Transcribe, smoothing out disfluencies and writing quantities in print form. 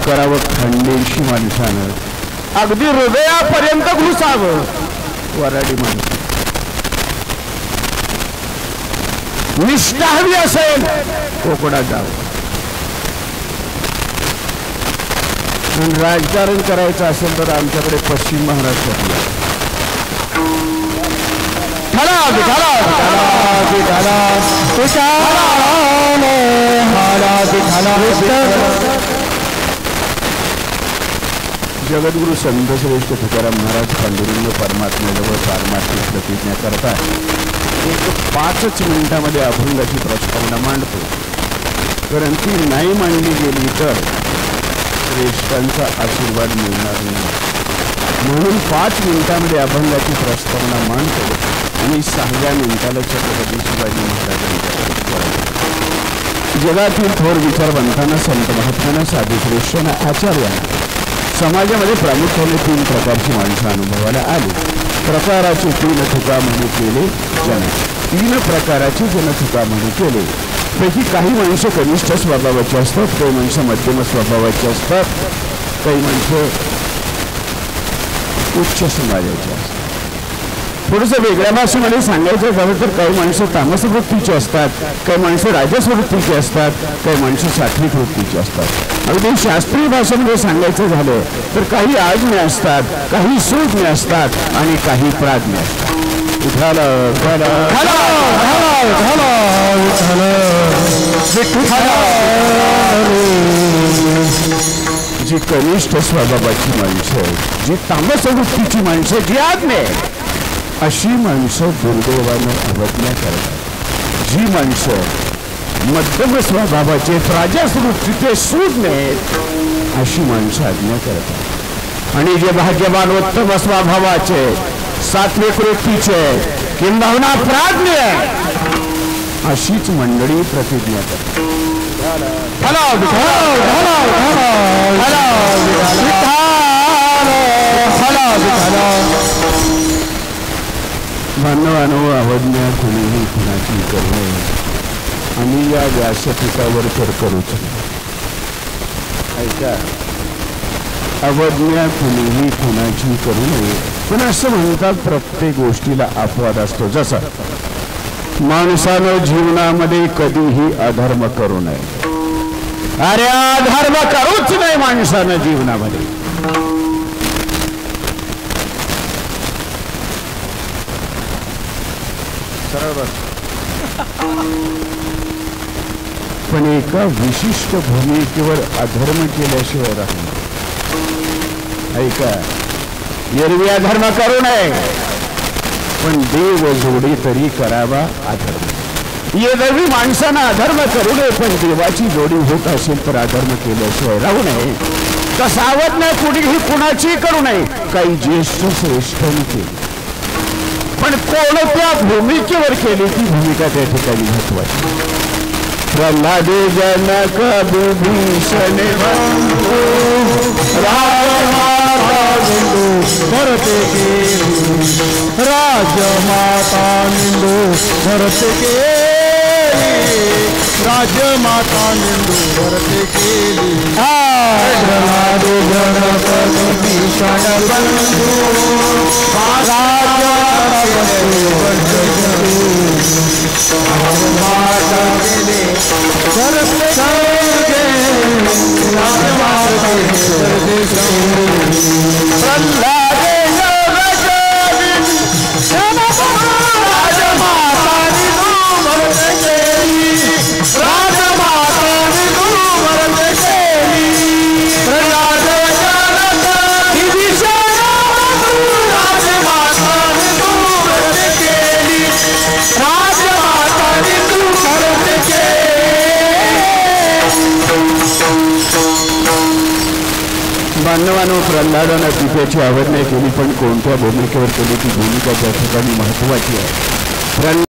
करावं खंडेशी माणसानं, अगदी हृदयापर्यंत घुसावं वराडी माणसं. निष्ठा हवी असेल कोकणात जावं आणि राजकारण करायचं असेल तर आमच्याकडे पश्चिम महाराष्ट्रात जगद्गुरु संत श्रेष्ठ तुकाराम महाराज पांडुरंग परमात्म्याजवळ पारमार्थिक प्रतिज्ञा करतात. एक 5 मिनिटामध्ये अभंगाची प्रस्तावना मांडतो, कारण ती नाही मांडली गेली तर श्रेष्ठांचा आशीर्वाद मिळणार नाही. म्हणून 5 मिनिटामध्ये अभंगाची प्रस्तावना मांडतो आणि 6व्या मिनिटाला छत्रपती शिवाजी महाराजांच्या जगातील थोर विचारवंतांना, संत महात्म्यांना, साधुश्रेष्ठांना, आचार्यांना समाजामध्ये प्रामुख्याने 3 प्रकारची माणसं अनुभवाला आली. प्रकाराचे 3 तुका म्हणू केले जन, 3 प्रकाराची जन तुका म्हणू केले. पैकी काही माणसं कनिष्ठ स्वभावाची असतात, काही माणसं मध्यम स्वभावाची असतात, काही माणसं उच्च समाजाची असतात. थोडंसं वेगळ्या भाषेमध्ये सांगायचं झालं तर काही माणसं तामस वृत्तीची असतात, काही माणसं राजस वृत्तीची असतात, काही माणसं सात्विक वृत्तीची असतात. अगदी शास्त्रीय भाषेमध्ये सांगायचं झालं तर काही आज्ञ असतात, काही सुज्ञ असतात आणि काही प्राज्ञ असतात. जी कनिष्ठ स्वभावाची माणसं, जी तामस वृत्तीची माणसं, जी आज्ञा अशी माणसं दुर्दैवानं अवज्ञा करतात. जी माणसं मध्यम स्वभावाचे, राजस वृत्तीचे, सुज्ञ अशी माणसं आज्ञा करतात. आणि जे भाग्यवान उत्तम स्वभावाचे, सात्विक वृत्तीचे किंबहुना प्राज्ञ अशीच मंडळी प्रतिज्ञा करतात. मानवानो अवज्ञा कुणीही कुणाची करू नये आणि या व्यासपीठावर तर करूच नाही. ऐका, अवज्ञा कुणीही कुणाची करू नये. पण असं म्हणतात प्रत्येक गोष्टीला अपवाद असतो. जसं माणसानं जीवनामध्ये कधीही अधर्म करू नये. अरे अधर्म करूच नाही माणसानं जीवनामध्ये. पण एका विशिष्ट भूमिकेवर अधर्म केल्याशिवाय राहणार. ऐका, एरवी अधर्म करू नये, पण देव जोडी तरी करावा अधर्म. एरवी माणसानं अधर्म करू नये, पण देवाची जोडी होत असेल तर अधर्म केल्याशिवाय राहू नये. तसं अवज्ञा कुणीही कुणाची करू नये. काही ज्येष्ठ श्रेष्ठांनी केली, पण कोणत्या भूमिकेवर केली ती भूमिका त्या ठिकाणी महत्वाची. प्रल्हादे जनक विभीषण बंधू राजमाता निंदू भरते केली, राजमाता निंदू भरते केली, राजमाता निंदू भरते केली. प्रल्हादे जनक विभीषण बंधू मानवानं प्रल्हादानं पित्याची अवज्ञा केली, पण कोणत्या भूमिकेवर केली ती भूमिका त्या ठिकाणी महत्वाची आहे.